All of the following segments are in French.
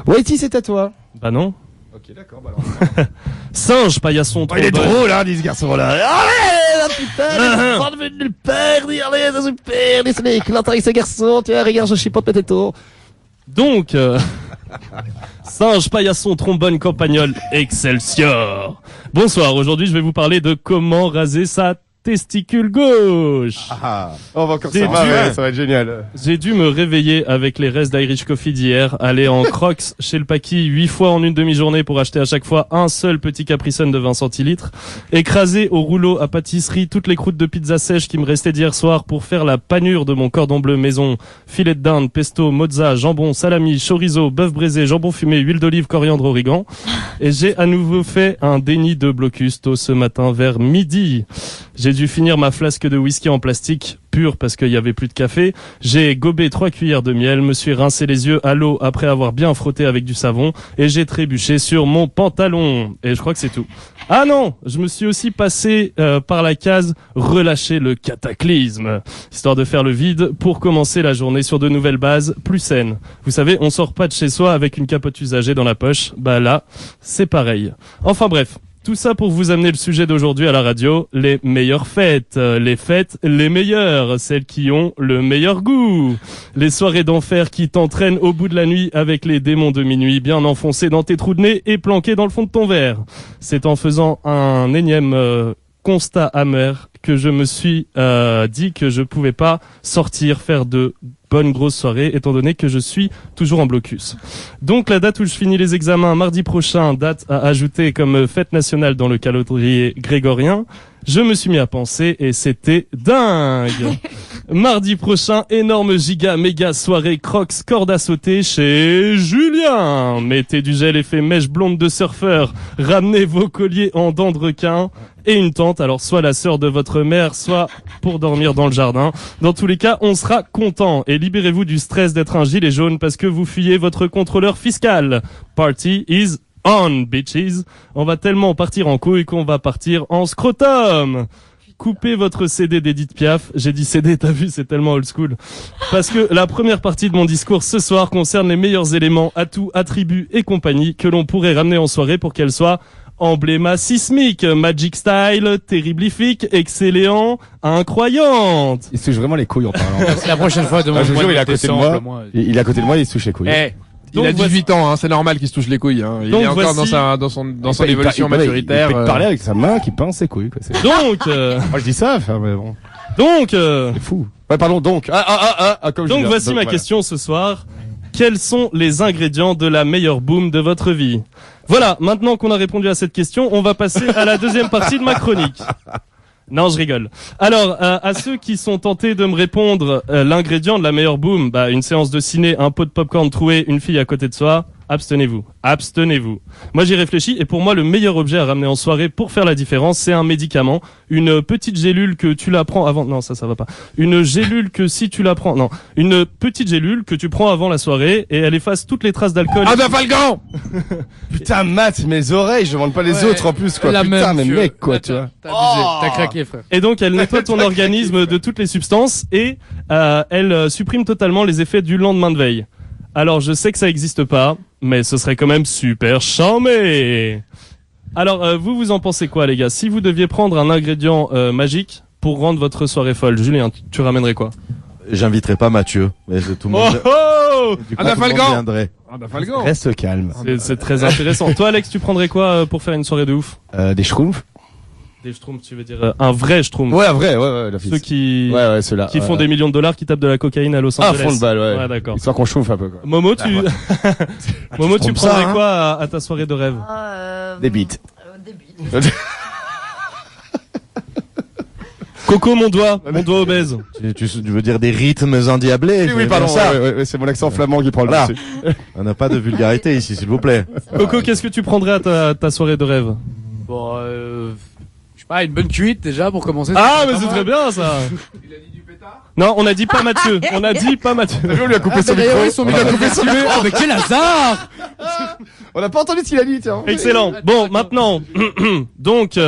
Whitey, c'est à toi. Bah non. Ok, d'accord, bah alors. Singe, paillasson, Il est drôle, hein, dit ce garçon-là. Allez, la putain, Ah. il est de nulle part, dis, allez, c'est super, dis, c'est éclatant avec ce garçon, tu vois, regarde, je chipote peut-être tout. Donc, singe, paillasson, trombone, campagnol, Excelsior. Bonsoir, aujourd'hui je vais vous parler de comment raser sa testicule gauche. Ah, on va encore C'est ça va, dur. ouais, ça va être génial. J'ai dû me réveiller avec les restes d'Irish Coffee d'hier, aller en Crocs chez le Paki 8 fois en une demi-journée pour acheter à chaque fois un seul petit Capri Sun de 20 centilitres, écraser au rouleau à pâtisserie toutes les croûtes de pizza sèche qui me restaient d'hier soir pour faire la panure de mon cordon bleu maison, filet de dinde, pesto, mozza, jambon, salami, chorizo, bœuf braisé, jambon fumé, huile d'olive, coriandre, origan. Et j'ai à nouveau fait un déni de blocus tôt ce matin vers midi. J'ai dû finir ma flasque de whisky en plastique pur parce qu'il y avait plus de café. J'ai gobé 3 cuillères de miel, me suis rincé les yeux à l'eau après avoir bien frotté avec du savon et j'ai trébuché sur mon pantalon. Et je crois que c'est tout. Ah non, je me suis aussi passé par la case relâcher le cataclysme, histoire de faire le vide pour commencer la journée sur de nouvelles bases plus saines. Vous savez, on sort pas de chez soi avec une capote usagée dans la poche. Bah là, c'est pareil. Enfin bref. Tout ça pour vous amener le sujet d'aujourd'hui à la radio, les meilleures fêtes. Les fêtes les meilleures, celles qui ont le meilleur goût. Les soirées d'enfer qui t'entraînent au bout de la nuit avec les démons de minuit bien enfoncés dans tes trous de nez et planqués dans le fond de ton verre. C'est en faisant un énième constat amer que je me suis dit que je pouvais pas sortir, faire de bonne grosse soirée, étant donné que je suis toujours en blocus. Donc la date où je finis les examens, mardi prochain, date à ajouter comme fête nationale dans le calendrier grégorien, je me suis mis à penser et c'était dingue. Mardi prochain, énorme giga méga soirée Crocs corde à sauter chez Julien. Mettez du gel effet mèche blonde de surfeur, ramenez vos colliers en dents de requin et une tente, alors soit la sœur de votre mère, soit pour dormir dans le jardin. Dans tous les cas, on sera content et libérez-vous du stress d'être un gilet jaune parce que vous fuyez votre contrôleur fiscal. Party is on, bitches. On va tellement partir en couille qu'on va partir en scrotum. Coupez votre CD d'Edith Piaf. J'ai dit CD, t'as vu, c'est tellement old school. Parce que la première partie de mon discours ce soir concerne les meilleurs éléments, atouts, attributs et compagnie que l'on pourrait ramener en soirée pour qu'elle soit embléma sismique, magic style, terriblifique, excellent, incroyante. Il se touche vraiment les couilles en parlant. La prochaine fois, demande-moi Je vous jure, il est à côté de moi. moi. Il est à côté de moi, il se touche les couilles. Il a 18 ans, hein, c'est normal qu'il se touche les couilles. Hein. Il Donc est encore voici- dans son évolution maturitaire. Il peut te parler avec sa main qui pince ses couilles, quoi. Donc, Moi, je dis ça, enfin, mais bon. c'est Fou. Ouais, pardon, donc. Comme Donc Julien. voici ma voilà. question ce soir. Quels sont les ingrédients de la meilleure boom de votre vie? Voilà, maintenant qu'on a répondu à cette question, on va passer à la deuxième partie de ma chronique. Non, je rigole. Alors, à ceux qui sont tentés de me répondre l'ingrédient de la meilleure boom, bah une séance de ciné, un pot de popcorn troué, une fille à côté de soi, abstenez-vous. Abstenez-vous. Moi, j'y réfléchis et pour moi, le meilleur objet à ramener en soirée pour faire la différence, c'est un médicament, une petite gélule que tu la prends avant. Non, ça va pas. Une gélule que si tu la prends, non, une petite gélule que tu prends avant la soirée et elle efface toutes les traces d'alcool. Ah, Falgan! Putain, Matt, mes oreilles, je demande pas les Ouais, autres en plus, quoi. la Putain, même, mais tu mec, vois. quoi, tu vois. T'as abusé, t'as craqué, frère. Et donc, elle nettoie ton organisme de toutes les substances et elle supprime totalement les effets du lendemain de veille. Alors, je sais que ça existe pas, mais ce serait quand même super charmé. Alors, vous en pensez quoi, les gars? Si vous deviez prendre un ingrédient magique pour rendre votre soirée folle, Julien, tu ramènerais quoi? J'inviterai pas Mathieu, mais tout le Oh monde, oh du coup, Anna tout le monde Falgan. viendrait. Falgan. Reste calme. C'est très intéressant. Toi, Alex, tu prendrais quoi pour faire une soirée de ouf? Des schtroumpfs? Des schtroumpfs, tu veux dire un vrai schtroumpf? Ouais, vrai, ouais, la Ceux fille. qui Ouais, ceux-là. qui font des millions de dollars, qui tapent de la cocaïne à Los Ah, Angeles. fond de balle, ouais. Ouais, d'accord. Histoire qu'on chauffe un peu, quoi. Momo, tu Momo, tu trompes ça, prendrais hein quoi à ta soirée de rêve? Des bites. Des bites. Coco, mon doigt obèse. Tu veux dire des rythmes endiablés? Oui, pardon, ça. ouais, c'est mon accent flamand qui prend le Voilà. dessus. On n'a pas de vulgarité ici, s'il vous plaît. Coco, qu'est-ce que tu prendrais à ta soirée de rêve? Bon, je sais pas, une bonne cuite déjà pour commencer. Ah, mais c'est très bien, ça. Il a dit du pétard. Non, on a dit pas Mathieu. On a dit pas Mathieu. T'as vu, on lui a coupé son d'ailleurs, micro. oui, son micro a coupé son micro. Oh, mais quel hasard! On n'a pas entendu ce qu'il a dit, tiens. Excellent. Bon, maintenant, donc,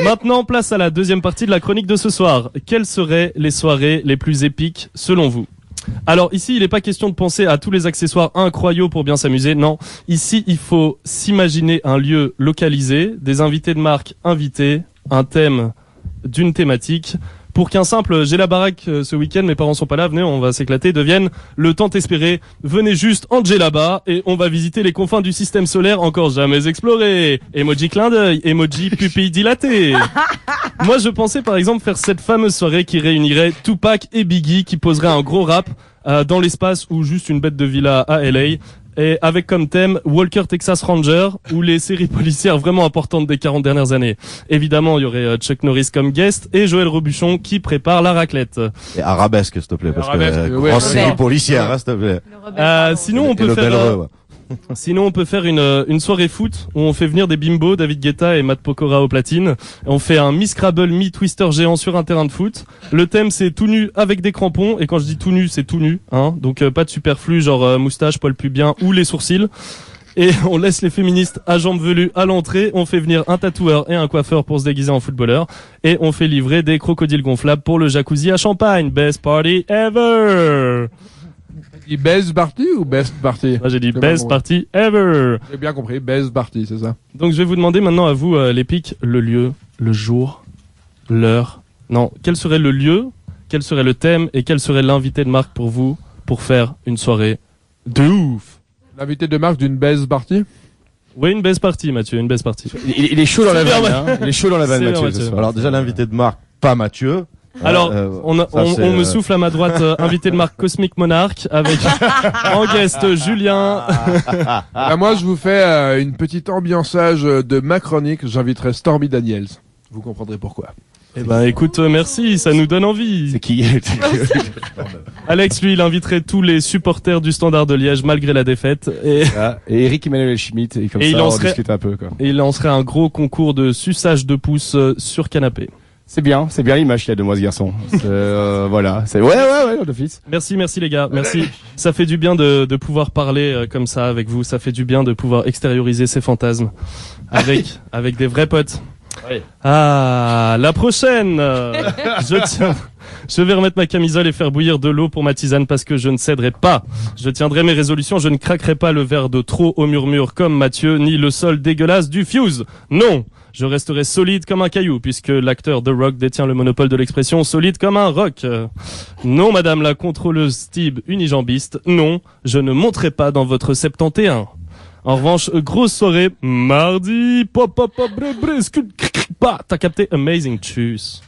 maintenant, place à la deuxième partie de la chronique de ce soir. Quelles seraient les soirées les plus épiques selon vous? Alors ici, il n'est pas question de penser à tous les accessoires incroyables pour bien s'amuser. Non, ici, il faut s'imaginer un lieu localisé, des invités de marque invités, un thème d'une thématique. Pour qu'un simple j'ai la baraque ce week-end, mes parents sont pas là, venez, on va s'éclater, devienne le tant espéré. Venez juste en là-bas et on va visiter les confins du système solaire encore jamais explorés. Emoji clin d'œil, emoji pupille dilatée. Moi, je pensais par exemple faire cette fameuse soirée qui réunirait Tupac et Biggie, qui poserait un gros rap dans l'espace ou juste une bête de villa à LA. Et avec comme thème Walker Texas Ranger ou les séries policières vraiment importantes des 40 dernières années. Évidemment, il y aurait Chuck Norris comme guest et Joël Robuchon qui prépare la raclette. Et arabesque, s'il te plaît, parce Arabesque, que ouais, grande série ouais. policière, hein, s'il te plaît. Sinon, on Et peut le faire... bel heureux, ouais. Sinon, on peut faire une soirée foot où on fait venir des bimbos, David Guetta et Matt Pokora au platine. On fait un Miss Scrabble, mi-twister géant sur un terrain de foot. Le thème, c'est tout nu avec des crampons. Et quand je dis tout nu, c'est tout nu, hein. Donc, pas de superflu, genre moustache, poil pubien ou les sourcils. Et on laisse les féministes à jambes velues à l'entrée. On fait venir un tatoueur et un coiffeur pour se déguiser en footballeur. Et on fait livrer des crocodiles gonflables pour le jacuzzi à Champagne. Best party ever! Il best party ou best party? Moi, j'ai dit J'ai best pas party ever! J'ai bien compris, best party, c'est ça. Donc je vais vous demander maintenant à vous, les pics, le lieu, le jour, l'heure. Non, quel serait le lieu, quel serait le thème et quel serait l'invité de marque pour vous pour faire une soirée de ouf? L'invité de marque d'une best party? Oui, une best party, Mathieu, une best party. Il est chaud dans la C'est vanne, bien, hein. Il est chaud dans la vanne, C'est bien, Mathieu, Mathieu. ce soir. Alors déjà, l'invité de marque, pas Mathieu. Alors, on ça, c'est, me souffle à ma droite, invité de marque Cosmic Monarch avec en guest Julien. Bah, moi, je vous fais une petite ambiançage de ma chronique. J'inviterai Stormy Daniels. Vous comprendrez pourquoi. Eh ben, écoute, merci, ça nous donne envie. C'est qui? Alex, lui, il inviterait tous les supporters du Standard de Liège malgré la défaite et Et Eric Emmanuel Schmitt, et comme Et ça, il on lancerait- discute un peu, quoi. il lancerait un gros concours de suçage de pouces sur canapé. C'est bien l'image qu'il y a de moi, ce garçon. Voilà. C'est, ouais, d'office. Merci les gars, merci. Ça fait du bien de pouvoir parler comme ça avec vous. Ça fait du bien de pouvoir extérioriser ses fantasmes avec des vrais potes. Oui. Ah, la prochaine. Je vais remettre ma camisole et faire bouillir de l'eau pour ma tisane parce que je ne céderai pas. Je tiendrai mes résolutions. Je ne craquerai pas le verre de trop au murmure comme Mathieu, ni le sol dégueulasse du Fuse. Non. Je resterai solide comme un caillou, puisque l'acteur The Rock détient le monopole de l'expression solide comme un roc. Non, madame la contrôleuse Steve unijambiste, non, je ne monterai pas dans votre 71. En revanche, grosse soirée, mardi, pop, pop, pop, bre, bre, scud, cric, cric, bah, t'as capté, amazing, tchuss.